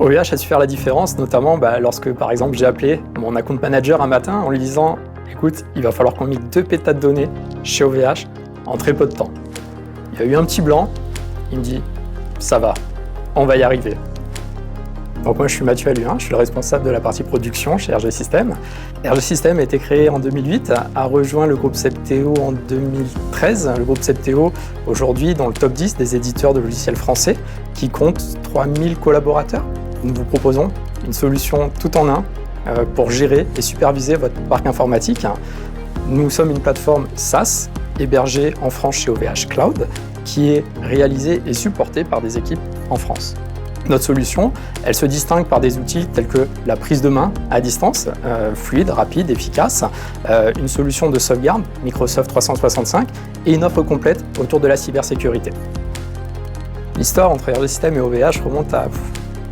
OVH a su faire la différence, notamment lorsque, par exemple, j'ai appelé mon account manager un matin en lui disant « Écoute, il va falloir qu'on migre 2 pétas de données chez OVH en très peu de temps. » Il y a eu un petit blanc, il me dit « Ça va, on va y arriver. » Donc moi je suis Mathieu Alluin, je suis le responsable de la partie production chez RG System. RG System a été créé en 2008, a rejoint le groupe Septéo en 2013. Le groupe Septéo, aujourd'hui, dans le top 10 des éditeurs de logiciels français, qui compte 3000 collaborateurs. Nous vous proposons une solution tout en un pour gérer et superviser votre parc informatique. Nous sommes une plateforme SaaS hébergée en France chez OVH Cloud, qui est réalisée et supportée par des équipes en France. Notre solution, elle se distingue par des outils tels que la prise de main à distance, fluide, rapide, efficace, une solution de sauvegarde Microsoft 365 et une offre complète autour de la cybersécurité. L'histoire entre RG System et OVH remonte à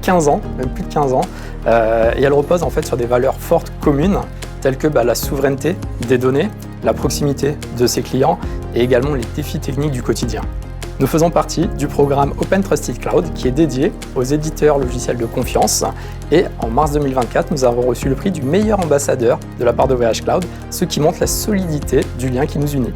15 ans, même plus de 15 ans, et elle repose en fait sur des valeurs fortes communes telles que la souveraineté des données, la proximité de ses clients et également les défis techniques du quotidien. Nous faisons partie du programme Open Trusted Cloud qui est dédié aux éditeurs logiciels de confiance et en mars 2024, nous avons reçu le prix du meilleur ambassadeur de la part d'OVH Cloud, ce qui montre la solidité du lien qui nous unit.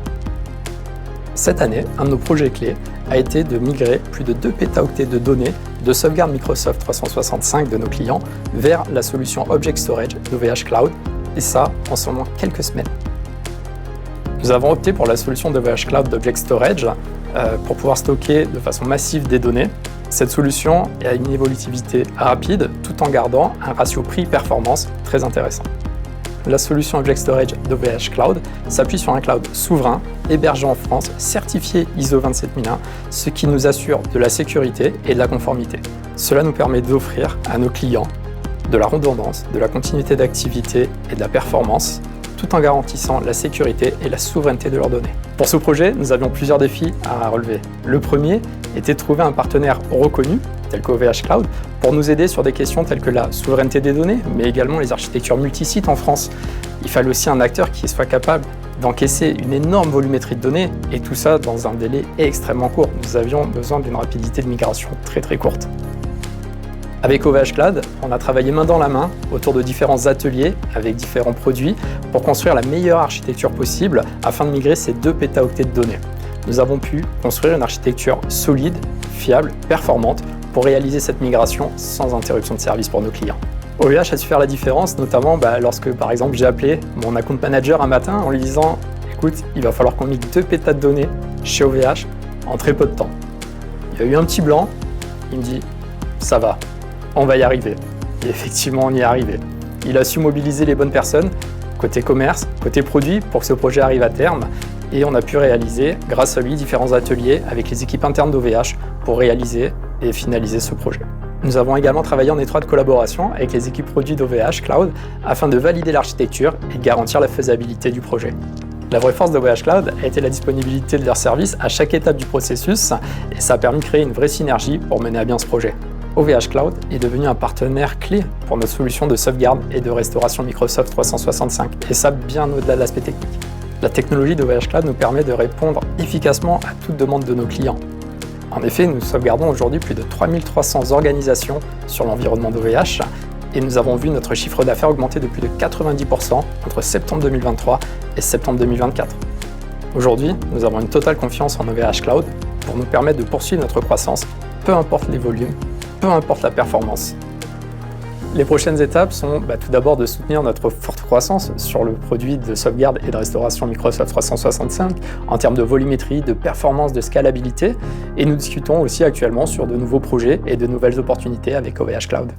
Cette année, un de nos projets clés a été de migrer plus de 2 pétaoctets de données de sauvegarde Microsoft 365 de nos clients vers la solution Object Storage d'OVH Cloud, et ça en seulement quelques semaines. Nous avons opté pour la solution d'OVH Cloud d'Object Storage pour pouvoir stocker de façon massive des données. Cette solution a une évolutivité rapide tout en gardant un ratio prix-performance très intéressant. La solution Object Storage d'OVH Cloud s'appuie sur un cloud souverain, hébergé en France, certifié ISO 27001, ce qui nous assure de la sécurité et de la conformité. Cela nous permet d'offrir à nos clients de la redondance, de la continuité d'activité et de la performance, tout en garantissant la sécurité et la souveraineté de leurs données. Pour ce projet, nous avions plusieurs défis à relever. Le premier était de trouver un partenaire reconnu, tel qu'OVH Cloud, pour nous aider sur des questions telles que la souveraineté des données, mais également les architectures multisites en France. Il fallait aussi un acteur qui soit capable d'encaisser une énorme volumétrie de données, et tout ça dans un délai extrêmement court. Nous avions besoin d'une rapidité de migration très courte. Avec OVH Cloud, on a travaillé main dans la main autour de différents ateliers avec différents produits pour construire la meilleure architecture possible afin de migrer ces 2 pétaoctets de données. Nous avons pu construire une architecture solide, fiable, performante pour réaliser cette migration sans interruption de service pour nos clients. OVH a su faire la différence, notamment lorsque, par exemple, j'ai appelé mon account manager un matin en lui disant « Écoute, il va falloir qu'on migre 2 pétas de données chez OVH en très peu de temps. » Il y a eu un petit blanc, il me dit « Ça va. On va y arriver. » Et effectivement, on y est arrivé. Il a su mobiliser les bonnes personnes, côté commerce, côté produit, pour que ce projet arrive à terme. Et on a pu réaliser, grâce à lui, différents ateliers avec les équipes internes d'OVH pour réaliser et finaliser ce projet. Nous avons également travaillé en étroite collaboration avec les équipes produits d'OVH Cloud afin de valider l'architecture et de garantir la faisabilité du projet. La vraie force d'OVH Cloud a été la disponibilité de leurs services à chaque étape du processus et ça a permis de créer une vraie synergie pour mener à bien ce projet. OVH Cloud est devenu un partenaire clé pour notre solution de sauvegarde et de restauration Microsoft 365, et ça bien au-delà de l'aspect technique. La technologie d'OVH Cloud nous permet de répondre efficacement à toute demande de nos clients. En effet, nous sauvegardons aujourd'hui plus de 3300 organisations sur l'environnement d'OVH et nous avons vu notre chiffre d'affaires augmenter de plus de 90% entre septembre 2023 et septembre 2024. Aujourd'hui, nous avons une totale confiance en OVH Cloud pour nous permettre de poursuivre notre croissance, peu importe les volumes, peu importe la performance. Les prochaines étapes sont tout d'abord de soutenir notre forte croissance sur le produit de sauvegarde et de restauration Microsoft 365 en termes de volumétrie, de performance, de scalabilité, et nous discutons aussi actuellement sur de nouveaux projets et de nouvelles opportunités avec OVH Cloud.